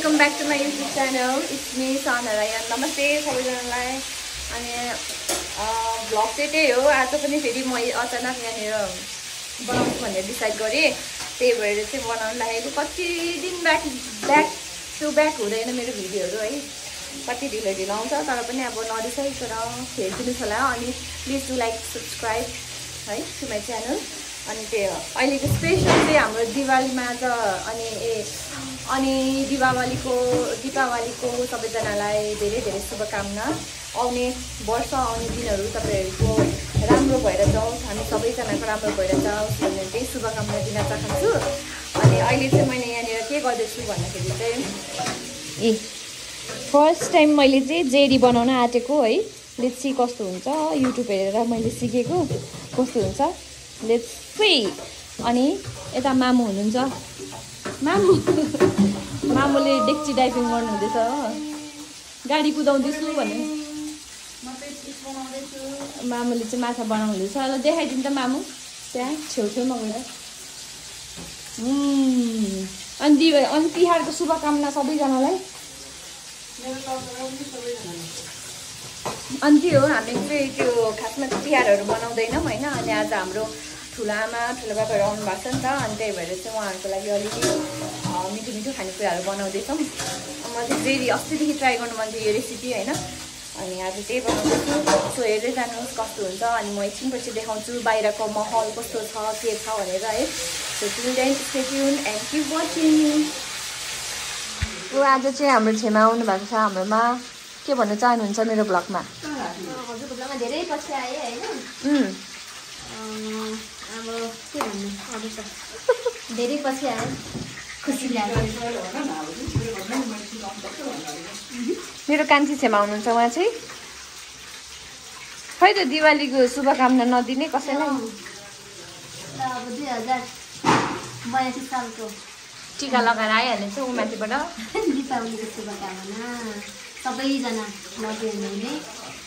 Welcome back to my YouTube channel it's me साना राई। नमस्ते सबैजनालाई। अनि भ्लग चाहिँ त्यही हो। आज पनि फेरि म अचानक यहाँनिर बनाउँछु भनेर डिसाइड गरेँ, त्यही भएर चाहिँ बनाउनु लागेको। कति दिन ब्याक टु ब्याक हुँदैन मेरो भिडियोहरू है, कति ढिलो आउँछ, तर पनि अब नरिसाइकन हेरिदिनुहोस् होला। अनि प्लिज डु लाइक सब्सक्राइब है टु माई च्यानल। अनि त्यो अहिलेको स्पेसल चाहिँ हाम्रो दिवालीमा छ। अनि दीपावलीको सबैजनालाई धेरै धेरै शुभकामना। आउने वर्ष आउने दिनहरू तपाईँहरूको राम्रो भएर जाओस्, हामी सबैजनाको राम्रो भएर जाओस् भन्ने त्यही शुभकामना दिन चाहन्छु। अनि अहिले चाहिँ मैले यहाँनिर के गर्दैछु भन्दाखेरि चाहिँ फर्स्ट टाइम मैले चाहिँ जेरी बनाउन आँटेको है। लेट्स सी कस्तो हुन्छ, युट्युब हेरेर मैले सिकेको कस्तो हुन्छ, लेट्स सी। अनि यता मामु हुनुहुन्छ, मामुले डेक्ची डाइभिङ गर्नुहुँदैछ हो, गाडी कुदाउँदैछु भने मामुले चाहिँ माछा बनाउँदैछ। ल देखाइदिनु त मामु, त्यहाँ छेउछेउमा गएर। अनि तिहारको शुभकामना सबैजनालाई। अनि त्यो हो, हामी चाहिँ त्यो खासमा तिहारहरू मनाउँदैनौँ होइन। अनि आज हाम्रो ठुलो आमा ठुलो बाबाहरू आउनु भएको छ नि त, अनि त्यही भएर चाहिँ उहाँहरूको लागि अलिकति मिठो मिठो खानेकुराहरू बनाउँदैछौँ। म चाहिँ जेरी अस्तिदेखि ट्राई गर्नु मन थियो यो रेसिपी होइन, अनि आज त्यही बनाउँदैछु। सो हेर्दै जानुहोस् कस्तो हुन्छ। अनि म एकछिनपछि देखाउँछु बाहिरको माहौल कस्तो छ के छ भनेर है। So till then stay tuned and keep watching. आज चाहिँ हाम्रो छेमा आउनु भएको छ हाम्रोमा। के भन्नु चाहनुहुन्छ मेरो ब्लगमा? हजुरको ब्लगमा धेरै पछि आएँ होइन। अब के भन्नु, अब त धेरै पछि आयो, खुसी लाग्यो। मेरो कान्छी छेमा हुनुहुन्छ उहाँ चाहिँ। खै त दिवालीको शुभकामना नदिने कसैलाई। अब 2082 सालको टिका लगाएर आइहाल्नेछ ऊ माथिबाट। दीपावलीको शुभकामना सबैजना लगेर्ने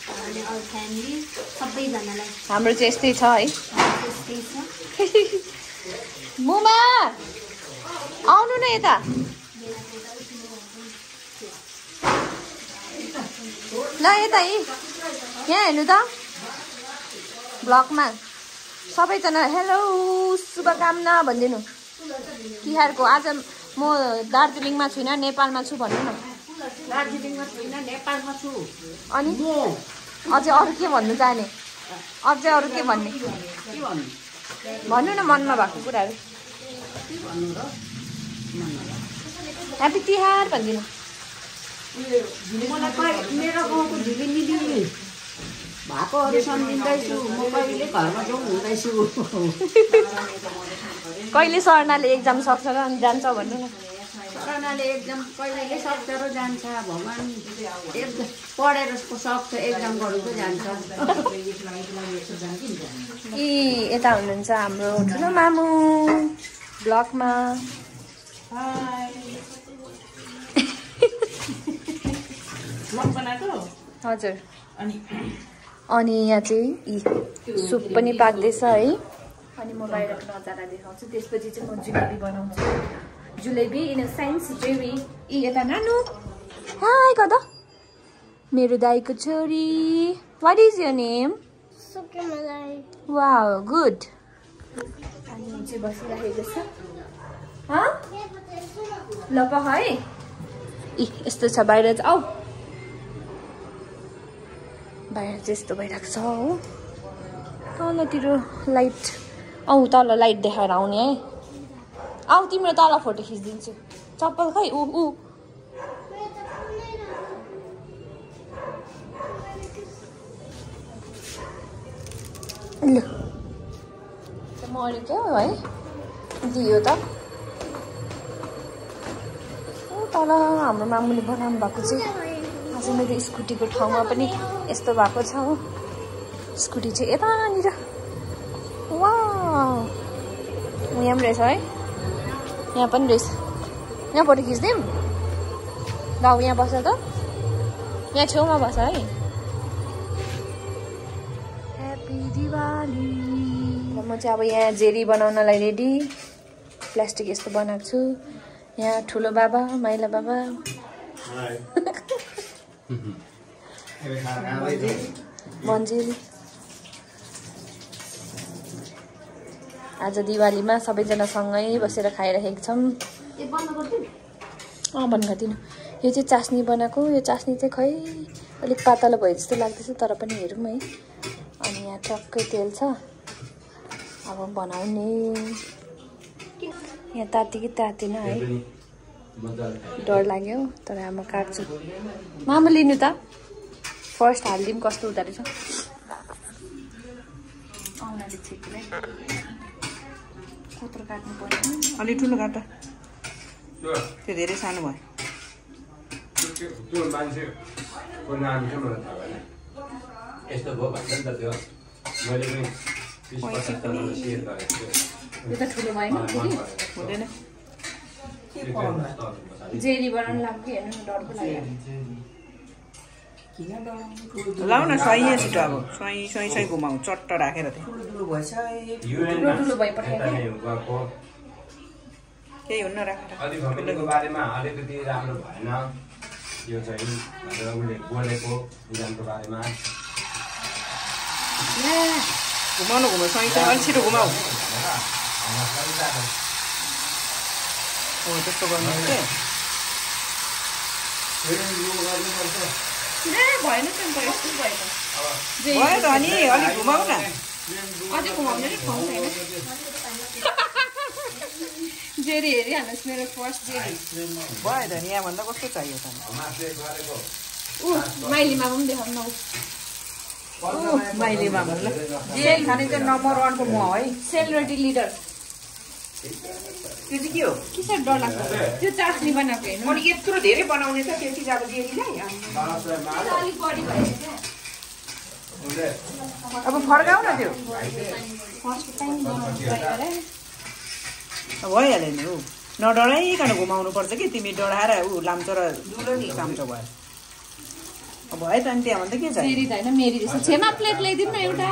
अनि अरू फ्यामिली सबैजनालाई। हाम्रो चाहिँ यस्तै छ है। यस्तै छ। मुमा आउनु न यता। ल यता यहाँ हेर्नु त ब्लगमा सबैजना हेलो शुभकामना भनिदिनु तिहारको। आज म दार्जिलिङमा छुइनँ, नेपालमा छु भन्नु न। दार्जिलिङमा छुइनँ, नेपालमा छु। अनि अझै अरू के भन्नु चाहने? अझै अरू के भन्ने भन्नु न मनमा भएको कुराहरू। ह्याप्पी तिहार भनिदिनु। मेरो गाउँको झिलिमिली भएकोहरू सम्झिँदैछु, म कहिले घरमा जाउँ हुँदैछु। कहिले सरनाले एक्जाम सक्छ र अनि जान्छ भन्नु न। सरनाले एक्जाम कहिले सक्छ र जान्छ, भगवान् एक्जाम पढेर सक्छ, एक्जाम गर्नु त जान्छ। यता हुनुहुन्छ हाम्रो ठुलो मामु ब्लगमा। हजुर। अनि यहाँ चाहिँ सुप पनि पाक्दैछ है। अनि म बाहिरको नजारा देखाउँछु, त्यसपछि चाहिँ म जुलेबी बनाउँछु। Jalebi in a sense jeri. यता नानु हाई कता मेरो दाइको छोरी। What is your name? Wow good. अनि म चाहिँ बसिराखेको छु। ल पख है। यस्तो छ बाहिर चाहिँ। आऊ बाहिर चाहिँ यस्तो भइरहेको छ हो। तलतिर लाइट तल लाइट देखाएर आउने है। आऊ तिम्रो तल फोटो खिचिदिन्छु। चप्पल खै ऊ ल मरेको है दियो त। तल हाम्रो मामुले बनाउनु भएको चाहिँ आज मेरो स्कुटीको ठाउँमा पनि यस्तो भएको छ हो। स्कुटी चाहिँ यतानिर वाउ यहाँ पनि रहेछ है, यहाँ पनि रहेछ। यहाँ फोटो खिच्दिउँ ल। यहाँ बस त, यहाँ छेउमा बस है। ह्याप्पी दिवाली। म चाहिँ अब यहाँ जेरी बनाउनलाई रेडी। प्लास्टिक यस्तो बनाएको छु। यहाँ ठुलो बाबा माइला बाबा मन्जिल आज दिवालीमा सबैजना सँगै बसेर खाइरहेको छौँ। बन्द गरिदिनु। यो चाहिँ चास्नी बनाएको। यो चास्नी चाहिँ खै अलिक पातलो भयो जस्तो लाग्दैछ, तर पनि हेरौँ है। अनि यहाँ टक्कै तेल छ, अब बनाउने। यहाँ ताति कि तातिन है, डर लाग्यो। तर अब म काट्छु। मामा लिनु त फर्स्ट हालिदिउँ कस्तो हुँदो रहेछ। औँलाले छिट्ने कत्रो काट्नु पर्यो। अलि ठुलो काट्दा त्यो धेरै सानो भयो। त्यो मान्छेको नाम चाहिँ मलाई थाहा भएन। यस्तो भयो भन्छ नि त त्यो मैले पनि 30-50 जनालाई सेयर गरेको थिएँ। यो त ठुलो भएन हुँदैन। जेरी बनाउनु लाग्यो कि हेर्नु न, डर पो लाग्यो। लाउ न स्वाई छिटो, अब स्वाई घुमाऊ चट्ट राखेर ठुलो भइ पठाएको केही हुन्न राखेर। अलि भमिनीको बारेमा अलिकति राम्रो भएन यो चाहिँ भनेर उसले बोलेको निजामको बारेमा। घुमाउनु स्वाई अलिक छिटो घुमाऊ। हो त्यस्तो गर्नु भएन त यस्तो भयो त अनि अलिक घुमाउ न। अझै घुमाउने ठाउँ छैन। जेरी हेरिहाल्नुहोस् मेरो फर्स्ट जेरी भयो त। यहाँभन्दा कस्तो चाहियो त? माइली मामा पनि देखाउनु न। माइली मामा ल जेरी खाने चाहिँ नम्बर 1 को म है। सेलिब्रेटी लिडर त्यो चाहिँ के हो? के साह्रो डर लाग्छ त्यो चास्नी बनाएको हेर्नु। अनि यत्रो धेरै बनाउने त त्यो चाहिँ अब जेरीलाई अलिक बढी भयो क्या। अब फर्काउ न त्यो। फर्स्ट टाइम बनाउनु भइहाल्यो नि। ऊ नडराइकन घुमाउनु पर्छ कि तिमी डराएर ऊ लाम्चो र काम्चो भयो। भयो त अनि त्यहाँ भन्दा के छ? जेरी त होइन मेरी रहेछ। छेमा प्लेट ल्याइदिनु न एउटा।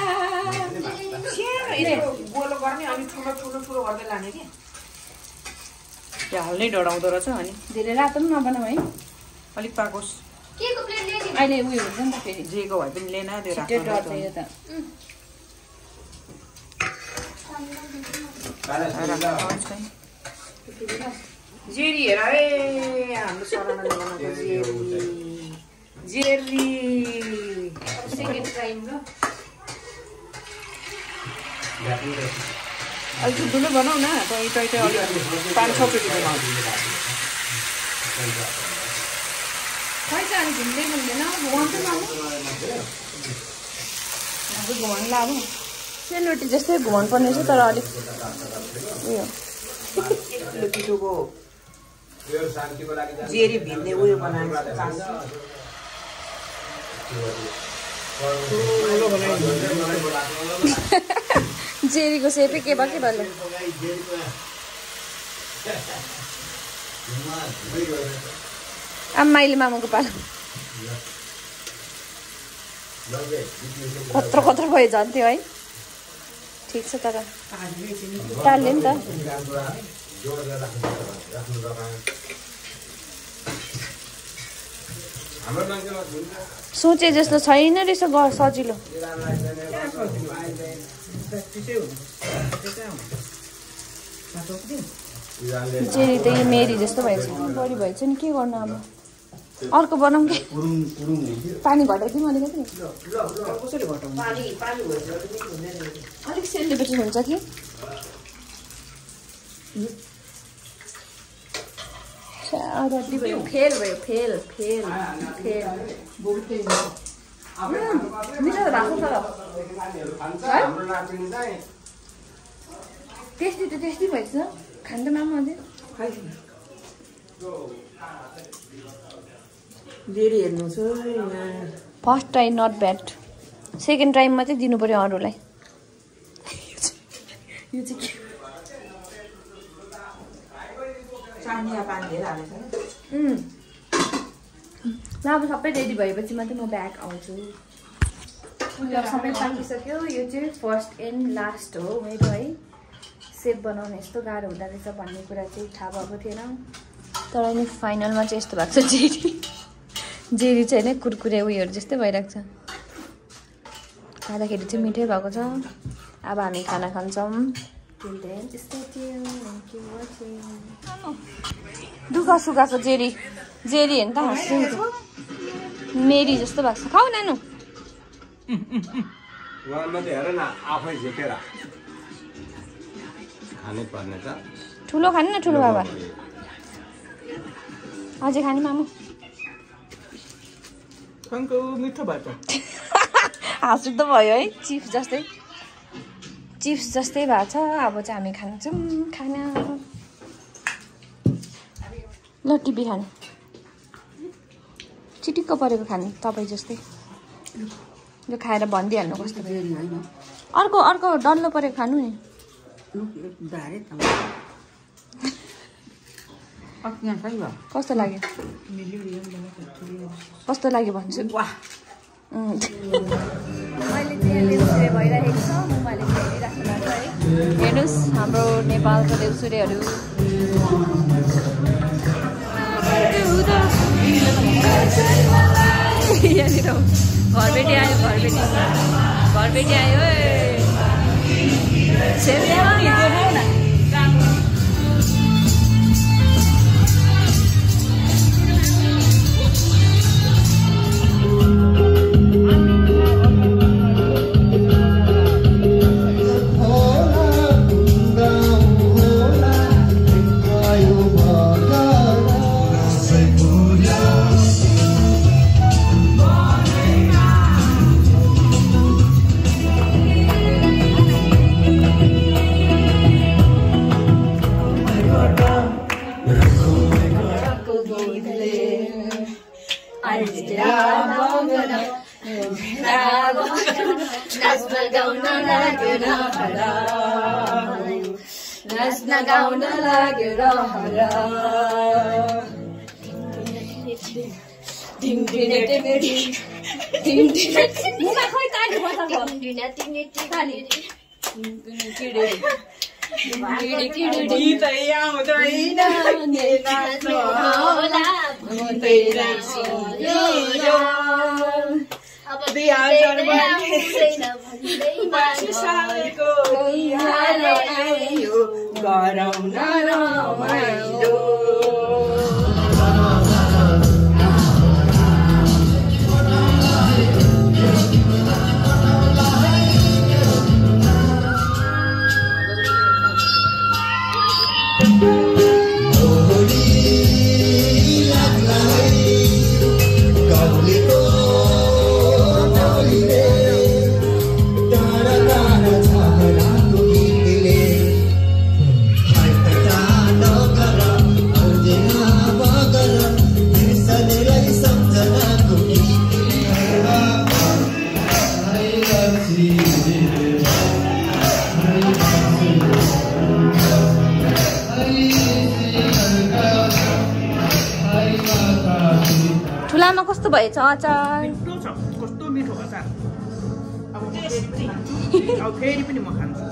गोलो गर्ने अनि ठुलो गर्दै लाने कि त्यो हाल्नै डराउँदो रहेछ। अनि धेरै रातो पनि नबनाऊ है, अलिक पाकोस्। अहिले उयो हुन्छ नि त फेरि जेको भए पनि लिएन त्यो त्यो डर छ यो त। जेरी हेर है हाम्रो सरानाले बनाएको जेरी सेकेन्ड टाइम र अलिक ठुलो बनाऊ न। तै अलिक 5-6 पेटी बनाऊ। खै त अनि घुम्दै घुम्दैन घुमाउँछ न। अब घुमाउनु ल। अब सेलरोटी जस्तै घुमाउनु पर्ने छ, तर अलिक उयो पिठोको जेरी भिन्ने उयो बनाएको जेरीको सेपै के भयो भन्नु। अब माइली मामाको पालो कत्रो भयो झन् त्यो है। ठिक छ तर टाल्ले नि त। सोचे जस्तो छैन रहेछ सजिलो। जेरी त यो मेरी जस्तो भएछ, बढी भएछ नि के गर्नु। अब अर्को बनाऊँ कि पानी घटाइदिउँ अलिकति। अलिक सेलिब्रेटी हुन्छ कि रड्डी भयो। फेल भयो फेल फेल फेल। मिठो भएको छ टेस्टी त टेस्टी भएछ। खानु त मामा अझै जेरी हेर्नु छ। First try not bad, second टाइममा चाहिँ दिनु पर्यो अरूलाई। यो चाहिँ ल अब सबै रेडी भएपछि मात्रै म ब्याग आउँछु। सबै पाकिसक्यो। यो चाहिँ फर्स्ट एन्ड लास्ट हो मेरो है। सेप बनाउनु यस्तो गाह्रो हुँदो रहेछ भन्ने कुरा चाहिँ थाहा भएको थिएन। तर नि फाइनलमा चाहिँ यस्तो भएको छ जेरी चाहिँ होइन कुरकुरे उयोहरू जस्तै भइरहेको छ खाँदाखेरि चाहिँ मिठै भएको छ अब हामी खाना खान्छौँ दुःख सुखाएको जेरी हेर्नु त हाँस्छु मेरी जस्तो भएको छ खाऊ नानु हेर न आफै झिकेर खानै पर्ने त ठुलो खानु न ठुलो बाबा अझै खाने मामु मिठो भएको हाँसु त भयो है चिप्स जस्तै भएको छ अब चाहिँ हामी खान्छौँ खाना ल टिपी खानु चिटिक्क परेको खानु तपाईँ जस्तै यो खाएर भनिदिइहाल्नु कस्तो अर्को डल्लो परेको खानु नि कस्तो लाग्यो भन्छु अहिले चाहिँ देउसुरे भइरहेको छ मोबाइलले हेरिराख्नु भएको है हेर्नुहोस् हाम्रो नेपालको देउसुरेहरू यहाँनिर घरबेटी आयो नाच्न गाउन लाग्यो ठुलामा कस्तो भएछ अचार कस्तो मिठो अचार अब फेरि पनि म खान्छु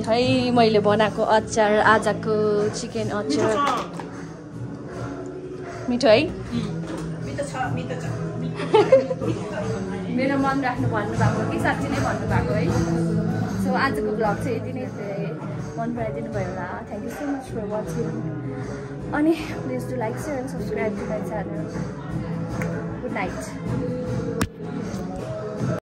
है मैले बनाएको अचार आजको चिकन अचार मिठो है मेरो मन राख्नु भन्नुभएको कि साँच्ची नै भन्नुभएको है सो आजको ब्लग चाहिँ यति नै मन पराइदिनु भयो होला thank you so much for watching अनि please do like share and subscribe to my channel good night